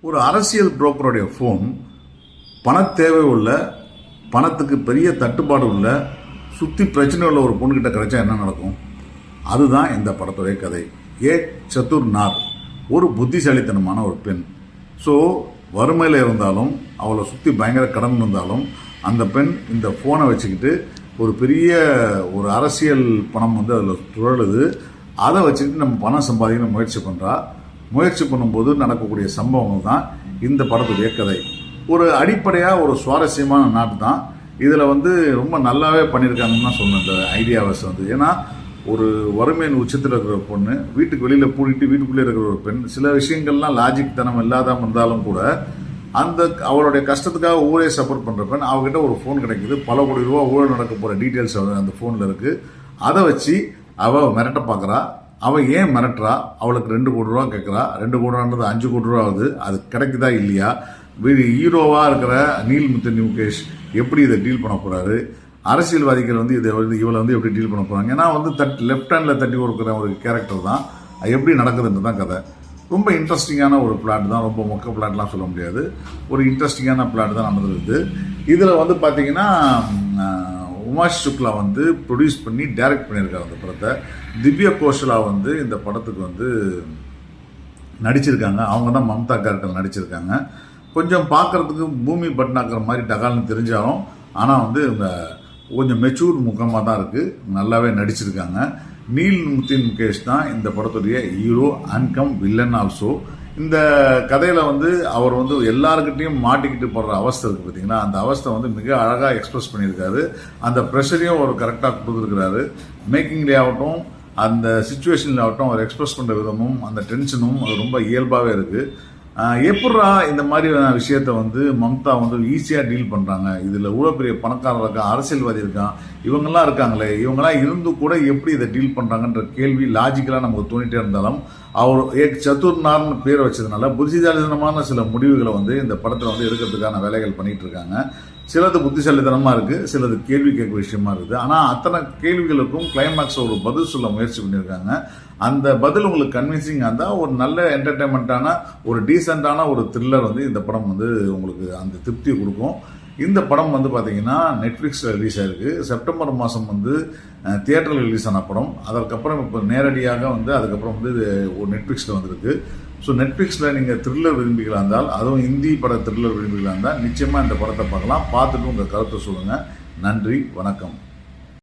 ஒரு அரசியல் புரோக்கருடைய ஃபோன் பண தேவை உள்ள, பணத்துக்கு பெரிய தட்டுப்பாடு உள்ள, சுற்றி பிரச்சனை உள்ள ஒரு பொண்ணுக்கிட்ட கிடைச்சா என்ன நடக்கும்? அதுதான் இந்த படத்துடைய கதை. ஏ சத்துர் நார் ஒரு புத்திசாலித்தனமான ஒரு பெண். ஸோ வறுமையில் இருந்தாலும், அவளை சுற்றி பயங்கர கடன் இருந்தாலும், அந்த பெண் இந்த ஃபோனை வச்சுக்கிட்டு ஒரு பெரிய ஒரு அரசியல் பணம் அதில் துழலுது. அதை வச்சுக்கிட்டு நம்ம பணம் சம்பாதிக்கணும் முயற்சி பண்ணுறா. முயற்சி பண்ணும்போது நடக்கக்கூடிய சம்பவங்கள் தான் இந்த படத்துடைய கதை. ஒரு அடிப்படையாக ஒரு சுவாரஸ்யமான நாட்டு தான். இதில் ரொம்ப நல்லாவே பண்ணியிருக்காங்கன்னு தான் சொன்னேன் இந்த ஐடியாவஸ் ஏன்னா ஒரு வறுமையின் உச்சத்தில் இருக்கிற பொண்ணு வீட்டுக்கு வெளியில் பூட்டிட்டு வீட்டுக்குள்ளே இருக்கிற ஒரு பெண், சில விஷயங்கள்லாம் லாஜிக் தனம் இல்லாத இருந்தாலும் கூட அந்த அவளுடைய கஷ்டத்துக்காக ஊரே சப்போர்ட் பண்ணுற பெண், அவகிட்ட ஒரு ஃபோன் கிடைக்குது. பல கோடி ரூபா ஊழல் நடக்க போகிற டீட்டெயில்ஸ் அந்த ஃபோனில் இருக்குது. அதை வச்சு அவள் மிரட்ட பார்க்குறா. அவள் ஏன் மிரட்டுறா? அவளுக்கு 2 கோடி ரூபா கேட்குறா. 2 கோடி ரூபான்றது 5 கோடி ரூபா ஆகுது. அது கிடைக்குதா இல்லையா? ஹீரோவாக இருக்கிற நீல்முத்து முகேஷ் எப்படி இதை டீல் பண்ண போகிறாரு? அரசியல்வாதிகள் இவளை எப்படி டீல் பண்ண போகிறாங்க? ஏன்னா லெஃப்ட் ஹேண்டில் தட்டி கொடுக்குற ஒரு கேரக்டர் தான். அது எப்படி நடக்குதுன்றது தான் கதை. ரொம்ப இன்ட்ரெஸ்டிங்கான ஒரு பிளாட் தான். ரொம்ப மொக்க பிளாட்லாம் சொல்ல முடியாது. ஒரு இன்ட்ரெஸ்டிங்கான பிளாட் தான் நடந்துருக்குது. இதில் பார்த்தீங்கன்னா உமாஷ் சுக்லா ப்ரொடியூஸ் பண்ணி டைரக்ட் பண்ணியிருக்காரு அந்த படத்தை. திவ்யா கோஷலா இந்த படத்துக்கு நடிச்சிருக்காங்க. அவங்க தான் மம்தா கேரக்டர் நடிச்சிருக்காங்க. கொஞ்சம் பார்க்குறதுக்கு பூமி பட்னாக்கிற மாதிரி டகால்னு தெரிஞ்சாலும், ஆனால் இவங்க கொஞ்சம் மெச்சூர் முகமாக தான் இருக்குது. நல்லாவே நடிச்சிருக்காங்க. நீல்முத்து முகேஷ் தான் இந்த படத்துடைய hero and come villain also. இந்த கதையில் அவர் எல்லாருக்கிட்டையும் மாட்டிக்கிட்டு போடுற அவஸ்தை இருக்குது பார்த்தீங்களா? அந்த அவஸ்தை மிக அழகாக எக்ஸ்பிரஸ் பண்ணியிருக்காரு. அந்த ப்ரெஷரையும் அவர் கரெக்டாக கொடுத்துருக்கிறாரு. மேக்கிங்லேயே ஆகட்டும், அந்த சுச்சுவேஷனில் ஆகட்டும், அவர் எக்ஸ்பிரஸ் பண்ணுற விதமும் அந்த டென்ஷனும் அது ரொம்ப இயல்பாகவே இருக்குது. எப்படா இந்த மாதிரி விஷயத்த மம்தா ஈஸியாக டீல் பண்ணுறாங்க? இதில் இவ்வளோ பெரிய பணக்காரர் இருக்கான், அரசியல்வாதி இருக்கான், இவங்கெல்லாம் இருக்காங்களே, இவங்கெல்லாம் இருந்து கூட எப்படி இதை டீல் பண்ணுறாங்கன்ற கேள்வி லாஜிக்கலாக நமக்கு தோணிட்டே இருந்தாலும், அவர் சத்துர் நார்னு பேர் வச்சதுனால புத்திசாலித்தனமான சில முடிவுகளை இந்த படத்தில் எடுக்கிறதுக்கான வேலைகள் பண்ணிகிட்டு இருக்காங்க. சிலது புத்திசாலித்தனமாக இருக்குது, சிலது கேள்வி கேட்க விஷயமா இருக்குது. ஆனால் அத்தனை கேள்விகளுக்கும் கிளைமேக்ஸை ஒரு பதில் சொல்ல முயற்சி பண்ணியிருக்காங்க. அந்த பதில் உங்களுக்கு கன்வின்சிங்காக இருந்தால் ஒரு நல்ல என்டர்டைன்மெண்ட்டான ஒரு டீசெண்டான ஒரு த்ரில்லர் இந்த படம் உங்களுக்கு அந்த திருப்தியை கொடுக்கும். இந்த படம் பார்த்தீங்கன்னா நெட்ஃப்ளிக்ஸில் ரிலீஸ் ஆகிருக்கு. செப்டம்பர் மாதம் தியேட்டரில் ரிலீஸ் ஆன படம். அதற்கப்புறம் இப்போ நேரடியாக அதுக்கப்புறம் ஒரு நெட்ஃப்ளிக்ஸில் வந்திருக்கு. ஸோ நெட்ஃப்ளிக்ஸில் நீங்கள் த்ரில்லர் விரும்பிகளா இருந்தால், அதுவும் ஹிந்தி பட த்ரில்லர் விரும்பிகளா இருந்தால் நிச்சயமாக இந்த படத்தை பார்க்கலாம். பார்த்துட்டு உங்கள் கருத்தை சொல்லுங்கள். நன்றி, வணக்கம்.